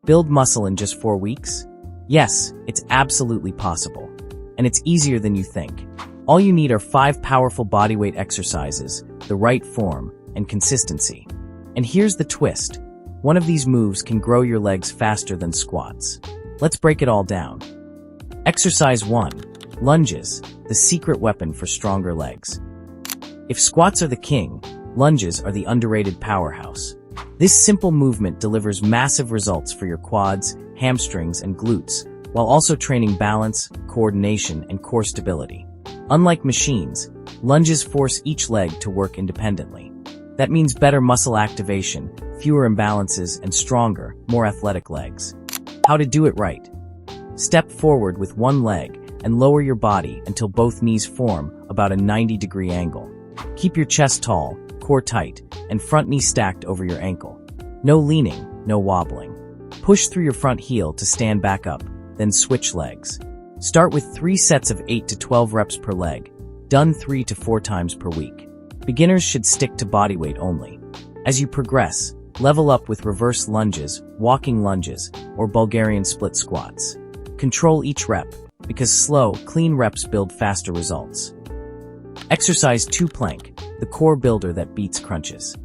Build muscle in just 4 weeks? Yes, it's absolutely possible. And it's easier than you think. All you need are 5 powerful bodyweight exercises, the right form, and consistency. And here's the twist. One of these moves can grow your legs faster than squats. Let's break it all down. Exercise 1. Lunges, the secret weapon for stronger legs. If squats are the king, lunges are the underrated powerhouse. This simple movement delivers massive results for your quads, hamstrings, and glutes, while also training balance, coordination, and core stability. Unlike machines, lunges force each leg to work independently. That means better muscle activation, fewer imbalances, and stronger, more athletic legs. How to do it right. Step forward with one leg and lower your body until both knees form about a 90-degree angle. Keep your chest tall, core tight, and front knee stacked over your ankle. No leaning, no wobbling. Push through your front heel to stand back up, then switch legs. Start with 3 sets of 8 to 12 reps per leg, done 3 to 4 times per week. Beginners should stick to bodyweight only. As you progress, level up with reverse lunges, walking lunges, or Bulgarian split squats. Control each rep, because slow, clean reps build faster results. Exercise 2 plank, the core builder that beats crunches.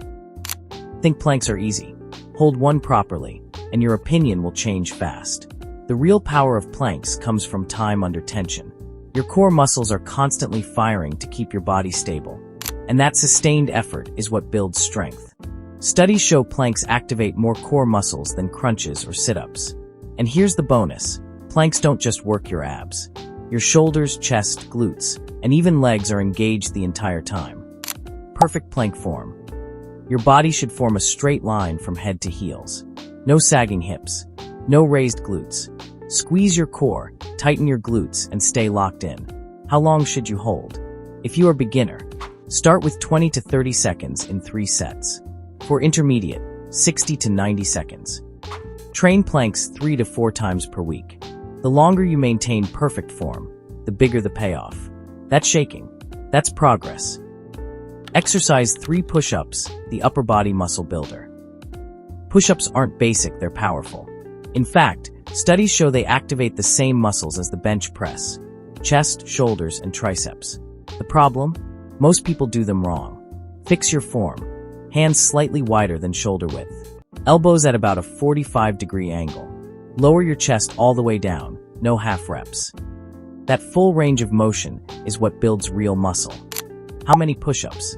Think planks are easy. Hold one properly, and your opinion will change fast. The real power of planks comes from time under tension. Your core muscles are constantly firing to keep your body stable, and that sustained effort is what builds strength. Studies show planks activate more core muscles than crunches or sit-ups. And here's the bonus. Planks don't just work your abs. Your shoulders, chest, glutes, and even legs are engaged the entire time. Perfect plank form. Your body should form a straight line from head to heels. No sagging hips. No raised glutes. Squeeze your core, tighten your glutes, and stay locked in. How long should you hold? If you are beginner, start with 20 to 30 seconds in 3 sets. For intermediate, 60 to 90 seconds. Train planks 3 to 4 times per week. The longer you maintain perfect form, the bigger the payoff. That's shaking. That's progress. Exercise 3 push-ups, the upper body muscle builder. Push-ups aren't basic, they're powerful. In fact, studies show they activate the same muscles as the bench press: chest, shoulders, and triceps. The problem? Most people do them wrong. Fix your form. Hands slightly wider than shoulder width. Elbows at about a 45-degree angle. Lower your chest all the way down, no half reps. That full range of motion is what builds real muscle. How many push-ups?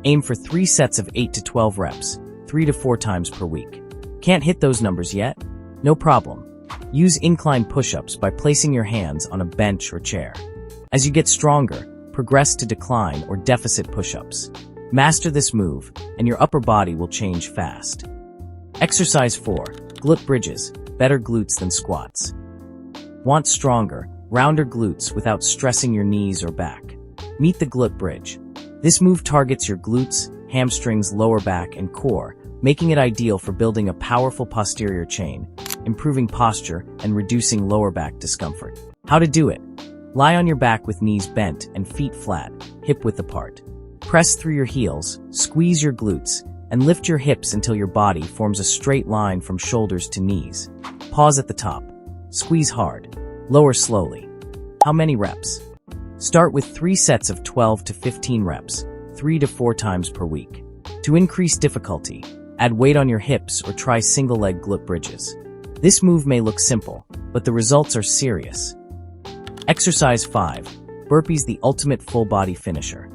Aim for 3 sets of 8 to 12 reps, 3 to 4 times per week. Can't hit those numbers yet? No problem. Use incline push-ups by placing your hands on a bench or chair. As you get stronger, progress to decline or deficit push-ups. Master this move, and your upper body will change fast. Exercise 4. Glute bridges, better glutes than squats. Want stronger, rounder glutes without stressing your knees or back? Meet the glute bridge. This move targets your glutes, hamstrings, lower back, and core, making it ideal for building a powerful posterior chain, improving posture, and reducing lower back discomfort. How to do it? Lie on your back with knees bent and feet flat, hip width apart. Press through your heels, squeeze your glutes, and lift your hips until your body forms a straight line from shoulders to knees. Pause at the top. Squeeze hard. Lower slowly. How many reps? Start with 3 sets of 12 to 15 reps, 3 to 4 times per week. To increase difficulty, add weight on your hips or try single-leg glute bridges. This move may look simple, but the results are serious. Exercise 5. Burpees, the ultimate full-body finisher.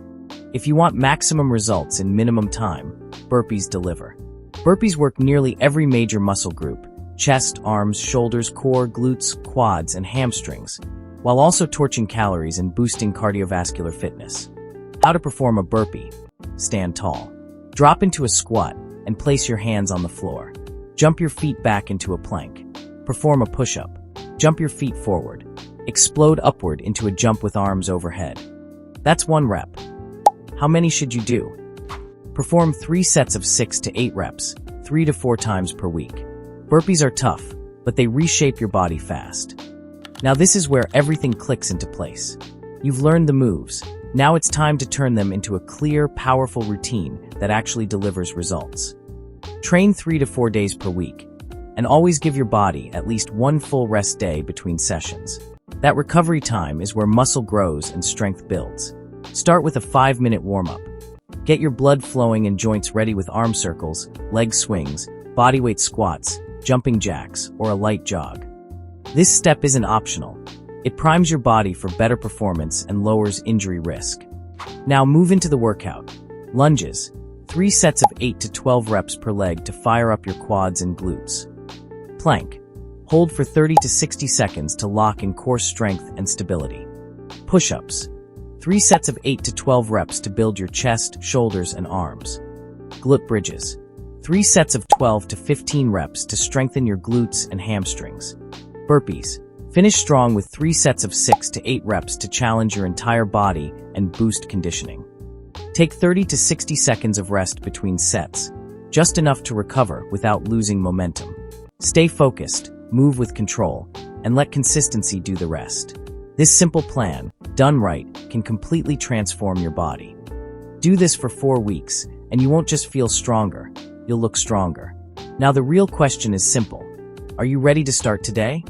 If you want maximum results in minimum time, burpees deliver. Burpees work nearly every major muscle group: chest, arms, shoulders, core, glutes, quads, and hamstrings, while also torching calories and boosting cardiovascular fitness. How to perform a burpee. Stand tall. Drop into a squat and place your hands on the floor. Jump your feet back into a plank. Perform a push-up. Jump your feet forward. Explode upward into a jump with arms overhead. That's 1 rep. How many should you do? Perform 3 sets of 6 to 8 reps, 3 to 4 times per week. Burpees are tough, but they reshape your body fast. Now this is where everything clicks into place. You've learned the moves. Now it's time to turn them into a clear, powerful routine that actually delivers results. Train 3 to 4 days per week. And always give your body at least one full rest day between sessions. That recovery time is where muscle grows and strength builds. Start with a 5-minute warm-up. Get your blood flowing and joints ready with arm circles, leg swings, bodyweight squats, jumping jacks, or a light jog. This step isn't optional. It primes your body for better performance and lowers injury risk. Now move into the workout. Lunges. 3 sets of 8 to 12 reps per leg to fire up your quads and glutes. Plank. Hold for 30 to 60 seconds to lock in core strength and stability. Push-ups. 3 sets of 8 to 12 reps to build your chest, shoulders, and arms. Glute bridges. 3 sets of 12 to 15 reps to strengthen your glutes and hamstrings. Burpees. Finish strong with 3 sets of 6 to 8 reps to challenge your entire body and boost conditioning. Take 30 to 60 seconds of rest between sets, just enough to recover without losing momentum. Stay focused, move with control, and let consistency do the rest. This simple plan, done right, can completely transform your body. Do this for 4 weeks, and you won't just feel stronger, you'll look stronger. Now the real question is simple. Are you ready to start today?